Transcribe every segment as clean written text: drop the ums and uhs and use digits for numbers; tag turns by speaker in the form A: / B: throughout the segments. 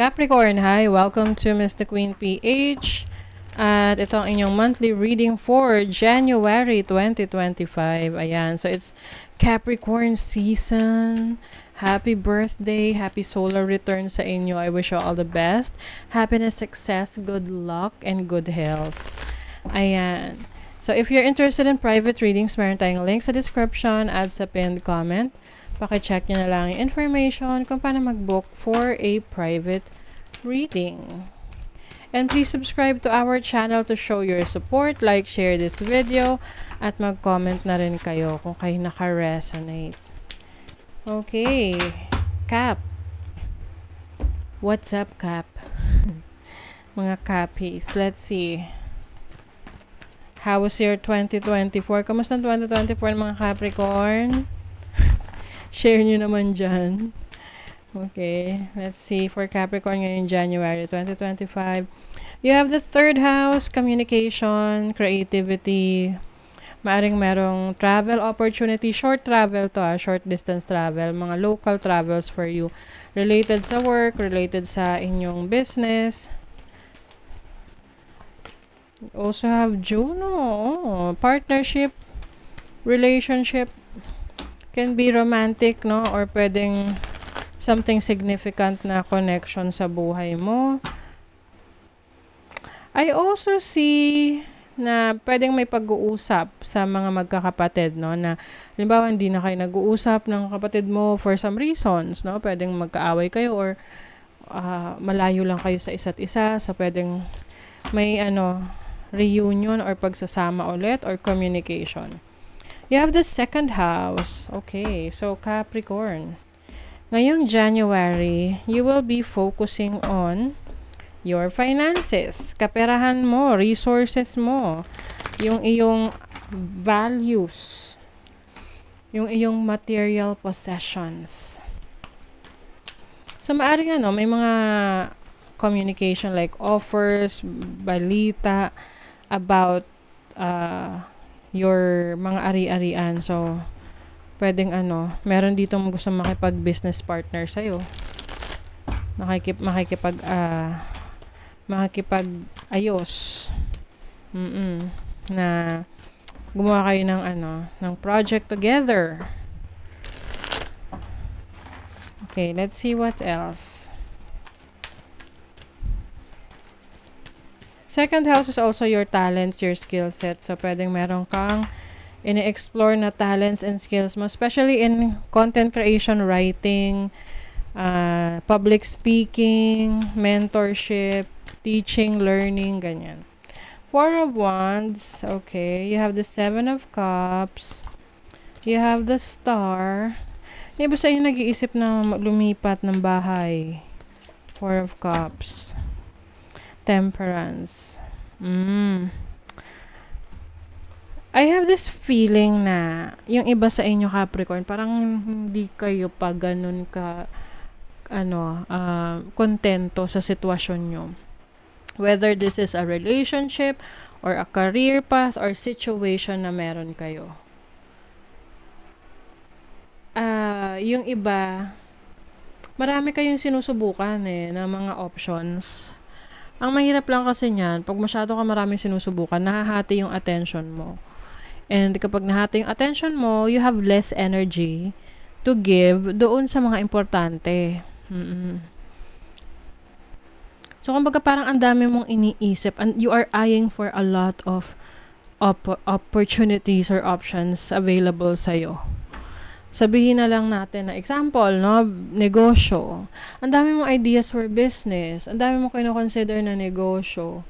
A: Capricorn, hi! Welcome to Mr. Queen PH. At ito ang inyong monthly reading for January 2025. Ayan, so it's Capricorn season. Happy birthday, happy solar return sa inyo. I wish you all the best. Happiness, success, good luck, and good health. Ayan. So if you're interested in private readings, meron tayong link sa description at sa pinned comment. Paki-check nyo na lang yung information kung paano mag-book for a private reading. And please subscribe to our channel to show your support, like, share this video, at mag-comment na rin kayo kung kayo naka-resonate. Okay, Cap. What's up, Cap? Mga Cappies, let's see. How was your 2024? Kamusta ang 2024 mga Capricorn? Share nyo naman dyan. Okay, let's see. For Capricorn ngayon, January 2025. You have the third house, communication, creativity. Maaring merong travel opportunity. Short travel to, short distance travel. Mga local travels for you. Related sa work, related sa inyong business. You also have Juno. Oh, partnership, relationship. Can be romantic, no? Or pwedeng something significant na connection sa buhay mo. I also see na pwedeng may pag-uusap sa mga magkakapatid, no? Na, halimbawa, hindi na kayo nag-uusap ng kapatid mo for some reasons, no? Pwedeng magkaaway kayo or malayo lang kayo sa isa't isa. So, pwedeng may, reunion or pagsasama ulit or communication. You have the second house. Okay, so Capricorn. Ngayong January, you will be focusing on your finances. Kaperahan mo, resources mo, yung iyong values, yung iyong material possessions. So, maaring may mga communication like offers, balita about your mga ari-arian. So, pwedeng meron dito gusto makipag-business partner sa'yo. Makikipag-ayos. Na gumawa kayo ng project together. Okay, let's see what else. Second house is also your talents, your skill set. So, pwedeng meron kang ini-explore na talents and skills mo, especially in content creation, writing, public speaking, mentorship, teaching, learning, ganyan. Four of Wands. Okay. You have the Seven of Cups. You have the Star. Iba sa inyo nag-iisip na lumipat ng bahay. Four of Cups. Temperance. I have this feeling na yung iba sa inyo Capricorn, parang hindi kayo pa ganun ka kontento sa sitwasyon nyo. Whether this is a relationship or a career path or situation na meron kayo. Yung iba, marami kayong sinusubukan na mga options. Ang mahirap lang kasi niyan, pag masyado ka maraming sinusubukan, nahahati yung attention mo. And kapag nahati yung attention mo, you have less energy to give doon sa mga importante. So, kumbaga parang ang dami mong iniisip and you are eyeing for a lot of opportunities or options available sa'yo. Sabihin na lang natin na example, no? Negosyo. Ang dami mong ideas for business. Ang dami mong kino-consider na negosyo.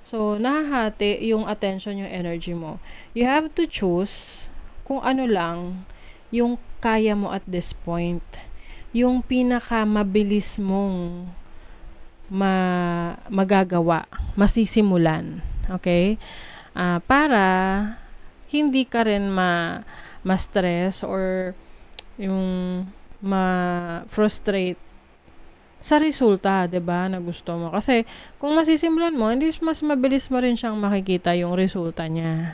A: So, nahahati yung attention, yung energy mo. You have to choose kung ano lang yung kaya mo at this point. Yung pinaka mabilis mong magagawa, masisimulan. Okay? Para hindi ka rin ma-stress or yung ma-frustrate sa resulta, 'di ba, na gusto mo. Kasi kung masisimulan mo, hindi mas mabilis mo rin siyang makikita yung resulta niya.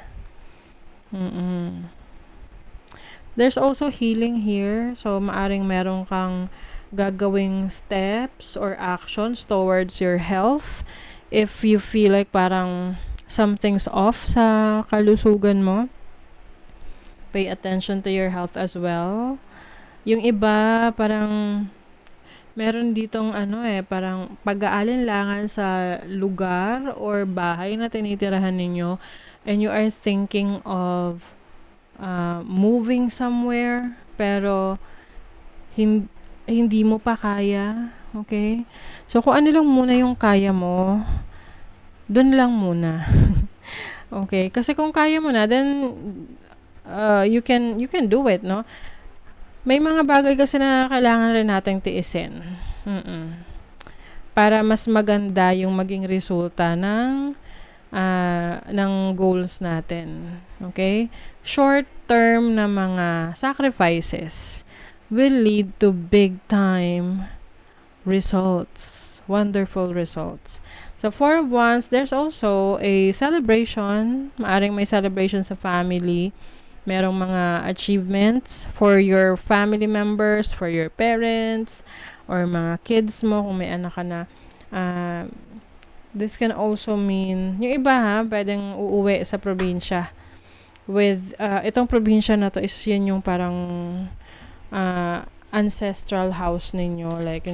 A: There's also healing here. So maaring meron kang gagawing steps or actions towards your health. If you feel like parang something's off sa kalusugan mo, pay attention to your health as well. Yung iba, parang meron ditong parang pag-aalinlangan sa lugar or bahay na tinitirahan ninyo, and you are thinking of moving somewhere, pero hindi mo pa kaya. Okay? So, kung ano lang muna yung kaya mo, dun lang muna. Okay? Kasi kung kaya mo na, then you can do it, no? May mga bagay kasi na kailangan rin nating tiisin. Para mas maganda yung maging resulta ng goals natin. Okay? Short-term na mga sacrifices will lead to big-time results. Wonderful results. So, for once, there's also a celebration. Maaring may celebration sa family. Merong mga achievements for your family members, for your parents, or mga kids mo, kung may anak ka na. This can also mean, yung iba pwedeng uuwi sa probinsya. With, itong probinsya na to is yan yung parang ancestral house ninyo. Like,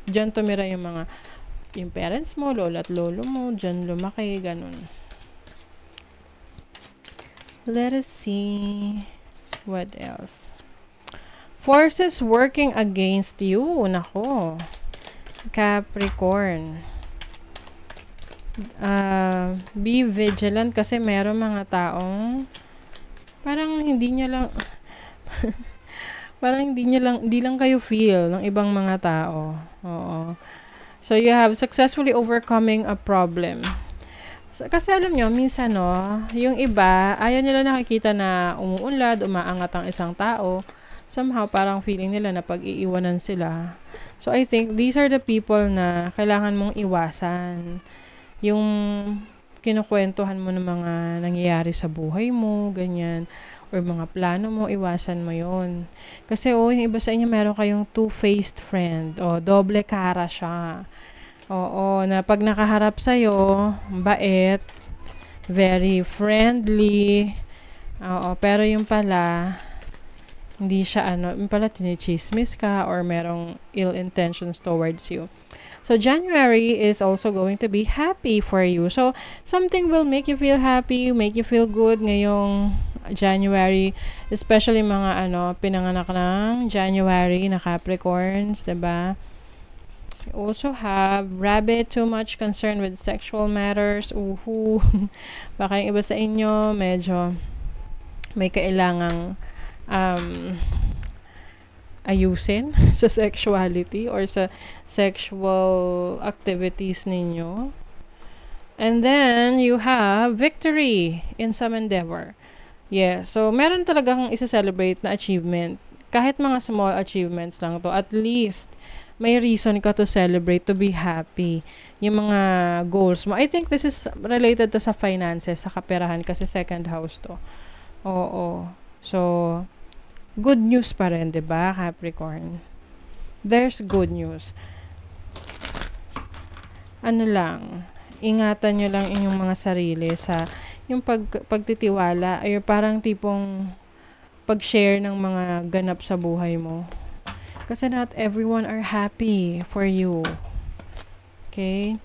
A: dyan tumira yung parents mo, lola at lolo mo, dyan lumaki, ganun. Let us see what else. Forces working against you. Nako. Capricorn. Be vigilant kasi meron mga taong parang hindi lang kayo feel ng ibang mga tao. Oo. So you have successfully overcoming a problem. So, kasi alam nyo, minsan yung iba, ayaw nila nakikita na umuunlad, umaangat ang isang tao. Somehow, parang feeling nila na pag-iiwanan sila. So, I think these are the people na kailangan mong iwasan. Yung kinukwentuhan mo ng mga nangyayari sa buhay mo, ganyan, or mga plano mo, iwasan mo yon. Kasi, yung iba sa inyo, meron kayong two-faced friend. Doble cara siya. Oo, na pag nakaharap sa'yo, bait, very friendly, pero yung pala, hindi siya yung pala tinichismis ka or merong ill intentions towards you. So, January is also going to be happy for you. So, something will make you feel happy, make you feel good ngayong January, especially mga pinanganak ng January na Capricorns, diba? You also have Rabbit, too much concern with sexual matters. Baka yung iba sa inyo, medyo may kailangang ayusin sa sexuality or sa sexual activities ninyo. And then, you have victory in some endeavor. Yeah, so meron talagang isa-celebrate na achievement. Kahit mga small achievements lang to, at least may reason ka to celebrate, to be happy. Yung mga goals mo. I think this is related to sa finances, sa kaperahan, kasi second house to. Oo. So, good news pa rin, diba, Capricorn? There's good news. Ingatan nyo lang inyong mga sarili sa yung pagtitiwala, ay parang tipong pag-share ng mga ganap sa buhay mo. Kasi not everyone are happy for you. Okay?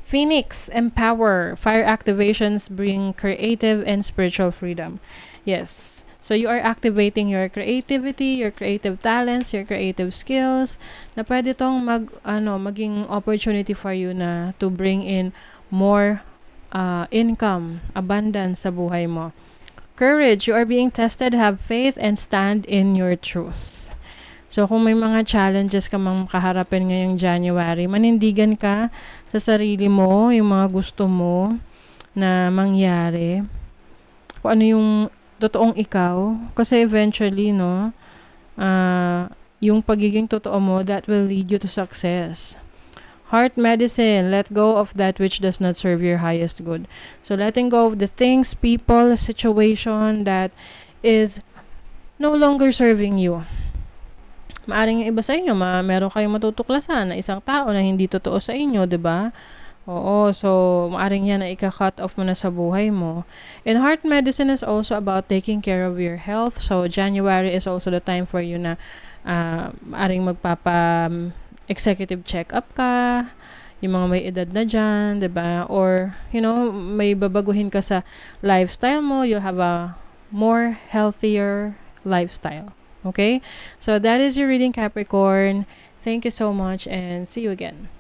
A: Phoenix, empower. Fire activations bring creative and spiritual freedom. Yes. So, you are activating your creativity, your creative talents, your creative skills, na pwede tong maging opportunity for you na to bring in more income, abundance sa buhay mo. Courage, you are being tested, have faith, and stand in your truth. So, kung may mga challenges ka mang kaharapin ngayong January, manindigan ka sa sarili mo, yung mga gusto mo na mangyari. Kung ano yung totoong ikaw. Kasi eventually, yung pagiging totoo mo, that will lead you to success. Heart medicine, let go of that which does not serve your highest good. So, letting go of the things, people, situation that is no longer serving you. Maaring yung iba sa inyo, meron kayong matutuklasan na isang tao na hindi totoo sa inyo, 'di ba? Oo, so maaring yan na ika-cut off mo na sa buhay mo. And heart medicine is also about taking care of your health. So January is also the time for you na maaring executive check-up ka, yung mga may edad na dyan, 'di ba? Or, may babaguhin ka sa lifestyle mo, you'll have a more healthier lifestyle. Okay? So that is your reading, Capricorn. Thank you so much and see you again.